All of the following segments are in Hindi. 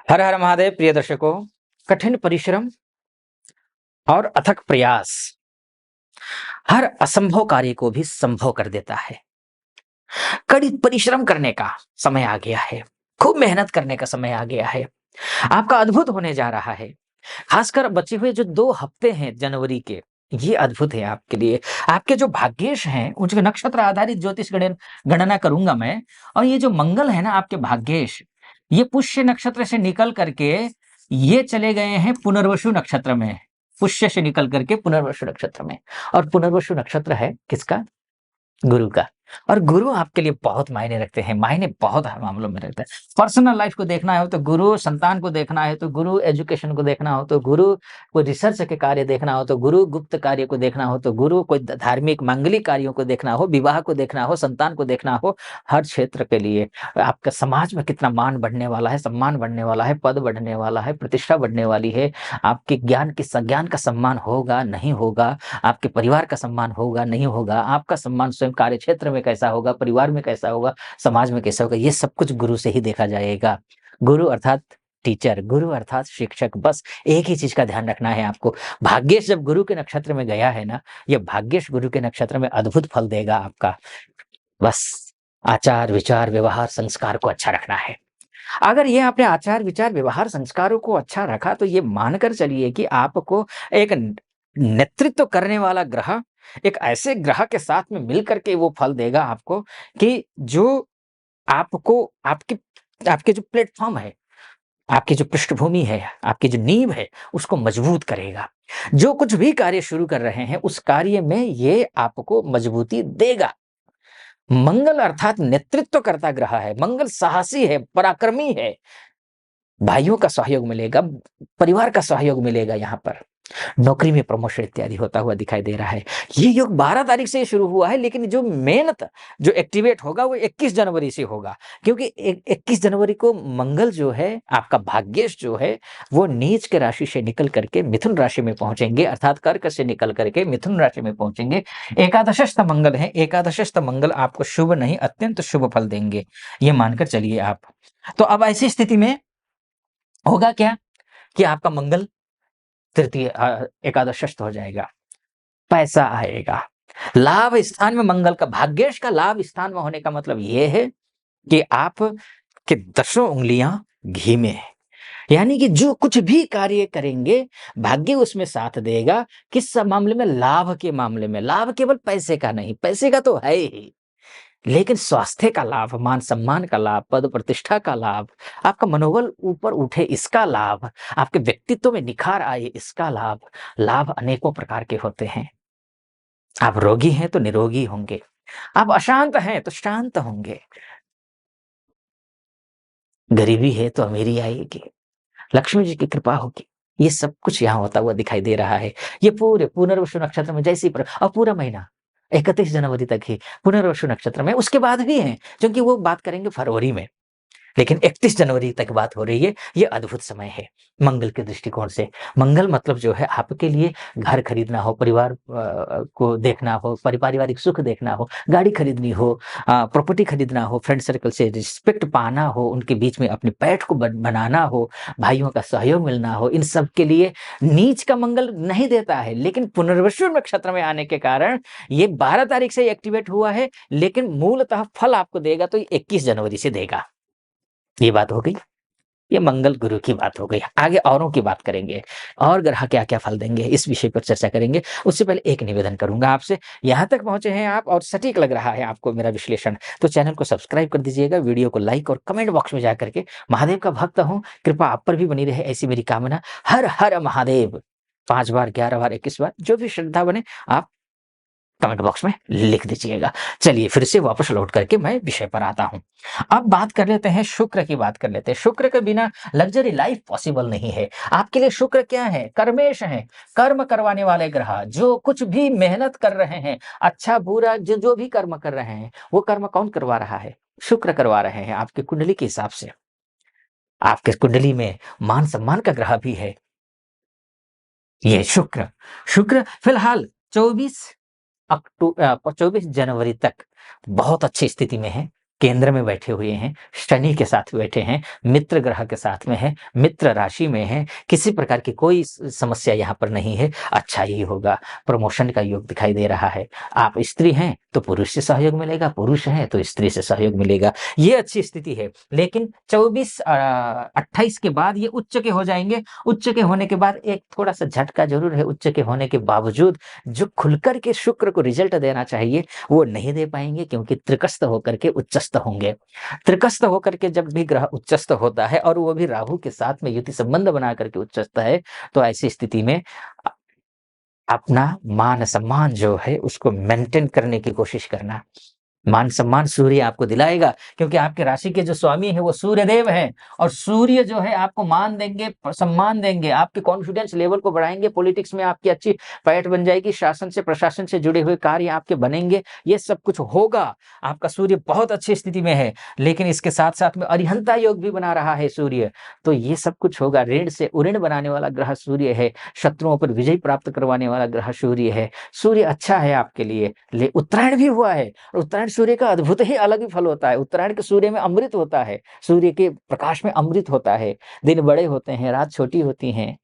हर हर महादेव। प्रिय दर्शकों, कठिन परिश्रम और अथक प्रयास हर असंभव कार्य को भी संभव कर देता है। कड़ी परिश्रम करने का समय आ गया है। खूब मेहनत करने का समय आ गया है। आपका अद्भुत होने जा रहा है। खासकर बचे हुए जो 2 हफ्ते हैं जनवरी के, ये अद्भुत है आपके लिए। आपके जो भाग्येश हैं, उनके नक्षत्र आधारित ज्योतिष गणना करूँगा मैं। और ये जो मंगल है ना आपके भाग्येश, ये पुष्य नक्षत्र से निकल करके ये चले गए हैं पुनर्वसु नक्षत्र में। पुष्य से निकल करके पुनर्वसु नक्षत्र में। और पुनर्वसु नक्षत्र है किसका? गुरु का। और गुरु आपके लिए बहुत मायने रखते हैं, मायने बहुत हर मामलों में रखते हैं। पर्सनल लाइफ को देखना हो तो गुरु, संतान को देखना है तो गुरु, एजुकेशन को देखना हो तो गुरु, कोई रिसर्च के कार्य देखना हो तो गुरु, गुप्त कार्य को देखना हो तो गुरु, कोई धार्मिक मांगलिक कार्यों को देखना हो, विवाह को देखना हो, संतान को देखना हो, हर क्षेत्र के लिए आपका समाज में कितना मान बढ़ने वाला है, सम्मान बढ़ने वाला है, पद बढ़ने वाला है, प्रतिष्ठा बढ़ने वाली है। आपके ज्ञान का सम्मान होगा, नहीं होगा, आपके परिवार का सम्मान होगा, नहीं होगा, आपका सम्मान स्वयं कार्य क्षेत्र में कैसा होगा, परिवार में कैसा होगा, समाज में कैसा होगा, ये सब कुछ गुरु से ही देखा जाएगा। गुरु अर्थात टीचर, गुरु अर्थात शिक्षक। बस एक ही चीज का ध्यान रखना है आपको। भाग्येश जब गुरु के नक्षत्र में गया है ना, ये भाग्येश गुरु के नक्षत्र में अद्भुत फल देगा आपका। बस आचार विचार व्यवहार संस्कार को अच्छा रखना है। अगर ये आपने आचार विचार व्यवहार संस्कारों को अच्छा रखा तो ये मानकर चलिए कि आपको एक नेतृत्व करने वाला ग्रह, एक ऐसे ग्रह के साथ में मिलकर के वो फल देगा आपको कि जो आपको आपकी आपके जो प्लेटफॉर्म है, आपकी जो पृष्ठभूमि है, आपकी जो नींव है, उसको मजबूत करेगा। जो कुछ भी कार्य शुरू कर रहे हैं उस कार्य में ये आपको मजबूती देगा। मंगल अर्थात नेतृत्व करता ग्रह है। मंगल साहसी है, पराक्रमी है। भाइयों का सहयोग मिलेगा, परिवार का सहयोग मिलेगा। यहाँ पर नौकरी में प्रमोशन इत्यादि होता हुआ दिखाई दे रहा है। ये योग 12 तारीख से शुरू हुआ है, लेकिन जो मेहनत जो एक्टिवेट होगा वो 21 जनवरी से होगा। क्योंकि 21 जनवरी को मंगल जो है, आपका भाग्येश जो है, वो नीच के राशि से निकल करके मिथुन राशि में पहुंचेंगे, अर्थात कर्क से निकल करके मिथुन राशि में पहुंचेंगे। एकादशस्थ मंगल है। एकादशस्थ मंगल आपको शुभ नहीं, अत्यंत शुभ फल देंगे, ये मानकर चलिए आप। तो अब ऐसी स्थिति में होगा क्या कि आपका मंगल तृतीय एकादशस्थ हो जाएगा, पैसा आएगा। लाभ स्थान में मंगल का, भाग्येश का लाभ स्थान में होने का मतलब यह है कि आप के 10 उंगलियां घी में है। यानी कि जो कुछ भी कार्य करेंगे भाग्य उसमें साथ देगा। किस मामले में? लाभ के मामले में। लाभ केवल पैसे का नहीं, पैसे का तो है ही, लेकिन स्वास्थ्य का लाभ, मान सम्मान का लाभ, पद प्रतिष्ठा का लाभ, आपका मनोबल ऊपर उठे इसका लाभ, आपके व्यक्तित्व में निखार आए इसका लाभ। लाभ अनेकों प्रकार के होते हैं। आप रोगी हैं तो निरोगी होंगे, आप अशांत हैं तो शांत होंगे, गरीबी है तो अमीरी आएगी, लक्ष्मी जी की कृपा होगी। ये सब कुछ यहाँ होता हुआ दिखाई दे रहा है। ये पूरे पुनर्वसु नक्षत्र में जैसे और पूरा महीना 31 जनवरी तक ही पुनर्वसु नक्षत्र में, उसके बाद भी है क्योंकि वो बात करेंगे फरवरी में। लेकिन 31 जनवरी तक बात हो रही है। ये अद्भुत समय है मंगल के दृष्टिकोण से। मंगल मतलब जो है आपके लिए घर खरीदना हो, परिवार को देखना हो, पारिवारिक सुख देखना हो, गाड़ी खरीदनी हो, प्रॉपर्टी खरीदना हो, फ्रेंड सर्कल से रिस्पेक्ट पाना हो, उनके बीच में अपनी पैठ को बनाना हो, भाइयों का सहयोग मिलना हो, इन सब के लिए नीच का मंगल नहीं देता है। लेकिन पुनर्वसु नक्षत्र में आने के कारण ये 12 तारीख से एक्टिवेट हुआ है, लेकिन मूलतः फल आपको देगा तो 21 जनवरी से देगा। ये बात हो गई, ये मंगल गुरु की बात हो गई। आगे औरों की बात करेंगे, और ग्रह क्या क्या फल देंगे इस विषय पर चर्चा करेंगे। उससे पहले एक निवेदन करूंगा आपसे। यहाँ तक पहुंचे हैं आप और सटीक लग रहा है आपको मेरा विश्लेषण, तो चैनल को सब्सक्राइब कर दीजिएगा, वीडियो को लाइक और कमेंट बॉक्स में जाकर के महादेव का भक्त हूँ, कृपा आप पर भी बनी रहे, ऐसी मेरी कामना। हर हर महादेव 5 बार, 11 बार, 21 बार, जो भी श्रद्धा बने आप कमेंट बॉक्स में लिख दीजिएगा। चलिए फिर से वापस लौट करके मैं विषय पर आता हूं। अब बात कर लेते हैं, शुक्र की बात कर लेते हैं। शुक्र के बिना लग्जरी लाइफ पॉसिबल नहीं है। आपके लिए शुक्र क्या है? कर्मेश है, कर्म करवाने वाले ग्रह। जो कुछ भी मेहनत कर रहे हैं, अच्छा बुरा जो भी कर्म कर रहे हैं, वो कर्म कौन करवा रहा है? शुक्र करवा रहे हैं आपकी कुंडली के हिसाब से। आपके कुंडली में मान सम्मान का ग्रह भी है ये शुक्र। शुक्र फिलहाल 24 जनवरी तक बहुत अच्छी स्थिति में है। केंद्र में बैठे हुए हैं, शनि के साथ बैठे हैं, मित्र ग्रह के साथ में है, मित्र राशि में है, किसी प्रकार की कोई समस्या यहाँ पर नहीं है, अच्छा ही होगा। प्रमोशन का योग दिखाई दे रहा है। आप स्त्री हैं तो पुरुष से सहयोग मिलेगा, पुरुष हैं तो स्त्री से सहयोग मिलेगा। ये अच्छी स्थिति है। लेकिन 28 के बाद ये उच्च के हो जाएंगे। उच्च के होने के बाद एक थोड़ा सा झटका जरूर है। उच्च के होने के बावजूद जो खुलकर के शुक्र को रिजल्ट देना चाहिए वो नहीं दे पाएंगे, क्योंकि त्रिकस्त होकर के उच्चस्त होंगे। त्रिकस्त होकर के जब भी ग्रह उच्चस्त होता है और वो भी राहु के साथ में युति संबंध बना करके उच्चस्त है, तो ऐसी स्थिति में अपना मान सम्मान जो है उसको मेंटेन करने की कोशिश करना। मान सम्मान सूर्य आपको दिलाएगा, क्योंकि आपके राशि के जो स्वामी है वो सूर्य देव हैं, और सूर्य जो है आपको मान देंगे, सम्मान देंगे, आपके कॉन्फिडेंस लेवल को बढ़ाएंगे। पॉलिटिक्स में आपकी अच्छी पैठ बन जाएगी, शासन से प्रशासन से जुड़े हुए कार्य आपके बनेंगे, ये सब कुछ होगा। आपका सूर्य बहुत अच्छी स्थिति में है, लेकिन इसके साथ साथ में अरिहंता योग भी बना रहा है सूर्य, तो ये सब कुछ होगा। ऋण से उऋण बनाने वाला ग्रह सूर्य है, शत्रुओं पर विजय प्राप्त करवाने वाला ग्रह सूर्य है। सूर्य अच्छा है आपके लिए। उत्तरायण भी हुआ है, और उत्तरायण सूर्य का अद्भुत ही अलग ही फल होता है। उत्तरायण के सूर्य में अमृत होता है, सूर्य के प्रकाश में अमृत होता है। दिन बड़े होते हैं, रात छोटी होती है।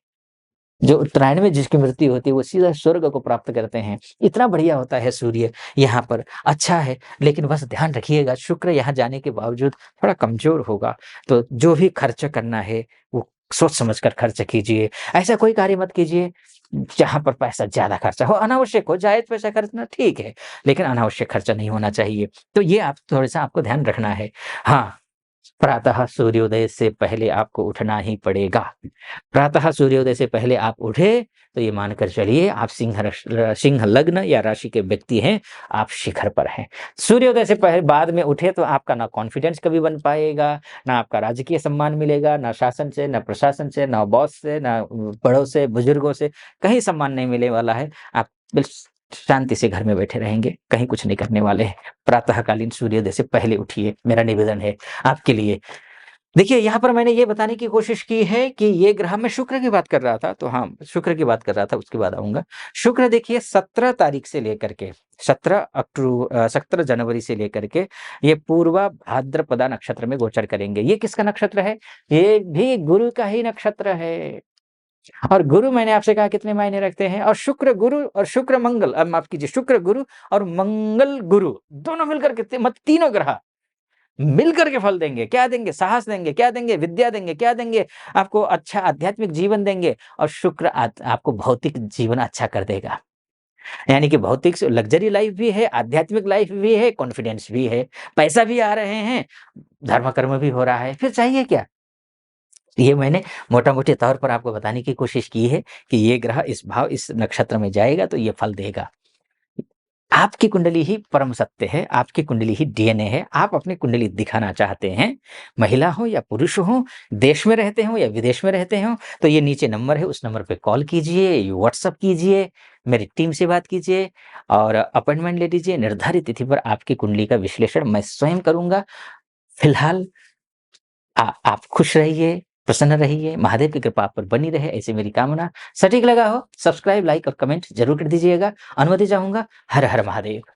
जो उत्तरायण में जिसकी मृत्यु होती है वो सीधा स्वर्ग को प्राप्त करते हैं। इतना बढ़िया होता है सूर्य यहाँ पर, अच्छा है। लेकिन बस ध्यान रखिएगा, शुक्र यहाँ जाने के बावजूद थोड़ा कमजोर होगा, तो जो भी खर्च करना है वो सोच समझ कर खर्च कीजिए। ऐसा कोई कार्य मत कीजिए जहां पर पैसा ज्यादा खर्चा हो, अनावश्यक हो। जायज पैसा खर्चना ठीक है, लेकिन अनावश्यक खर्चा नहीं होना चाहिए। तो ये आप थोड़ा सा आपको ध्यान रखना है। हाँ, प्रातः सूर्योदय से पहले आपको उठना ही पड़ेगा। प्रातः सूर्योदय से पहले आप उठे तो ये मानकर चलिए आप सिंह लग्न या राशि के व्यक्ति हैं, आप शिखर पर हैं। सूर्योदय से पहले बाद में उठे तो आपका ना कॉन्फिडेंस कभी बन पाएगा, ना आपका राजकीय सम्मान मिलेगा, ना शासन से, ना प्रशासन से, ना बॉस से, ना बड़ों से, बुजुर्गों से, कहीं सम्मान नहीं मिलने वाला है। आप बिल्कुल शांति से घर में बैठे रहेंगे, कहीं कुछ नहीं करने वाले हैं। प्रातःकालीन सूर्योदय से पहले उठिए, मेरा निवेदन है आपके लिए। देखिए, यहाँ पर मैंने ये बताने की कोशिश की है कि ये ग्रह, मैं शुक्र की बात कर रहा था, तो हाँ, शुक्र की बात कर रहा था, उसके बाद आऊँगा। शुक्र देखिए 17 तारीख से लेकर के 17 जनवरी से लेकर के ये पूर्वा भाद्रपदा नक्षत्र में गोचर करेंगे। ये किसका नक्षत्र है? ये भी गुरु का ही नक्षत्र है। और गुरु, मैंने आपसे कहा, कितने मायने रखते हैं? और शुक्र गुरु और शुक्र मंगल, माफ कीजिए, शुक्र गुरु और मंगल गुरु दोनों मिलकर के मतलब तीनों ग्रह मिलकर के फल देंगे। क्या देंगे? साहस देंगे। क्या देंगे? विद्या देंगे। क्या देंगे? आपको अच्छा आध्यात्मिक जीवन देंगे। और शुक्र आपको भौतिक जीवन अच्छा कर देगा। यानी कि भौतिक लग्जरी लाइफ भी है, आध्यात्मिक लाइफ भी है, कॉन्फिडेंस भी है, पैसा भी आ रहे हैं, धर्म कर्म भी हो रहा है। फिर चाहिए क्या? ये मैंने मोटा-मोटे तौर पर आपको बताने की कोशिश की है कि ये ग्रह इस नक्षत्र में जाएगा तो ये फल देगा। आपकी कुंडली ही परम सत्य है, आपकी कुंडली ही डीएनए है। आप अपनी कुंडली दिखाना चाहते हैं, महिला हो या पुरुष हो, देश में रहते हो या विदेश में रहते हो, तो ये नीचे नंबर है, उस नंबर पे कॉल कीजिए, व्हाट्सएप कीजिए, मेरी टीम से बात कीजिए और अपॉइंटमेंट ले लीजिए। निर्धारित तिथि पर आपकी कुंडली का विश्लेषण मैं स्वयं करूँगा। फिलहाल आप खुश रहिए, प्रसन्न रहिए, महादेव की कृपा आप पर बनी रहे, ऐसी मेरी कामना। सटीक लगा हो, सब्सक्राइब, लाइक और कमेंट ज़रूर कर दीजिएगा। अनुमति चाहूँगा। हर हर महादेव।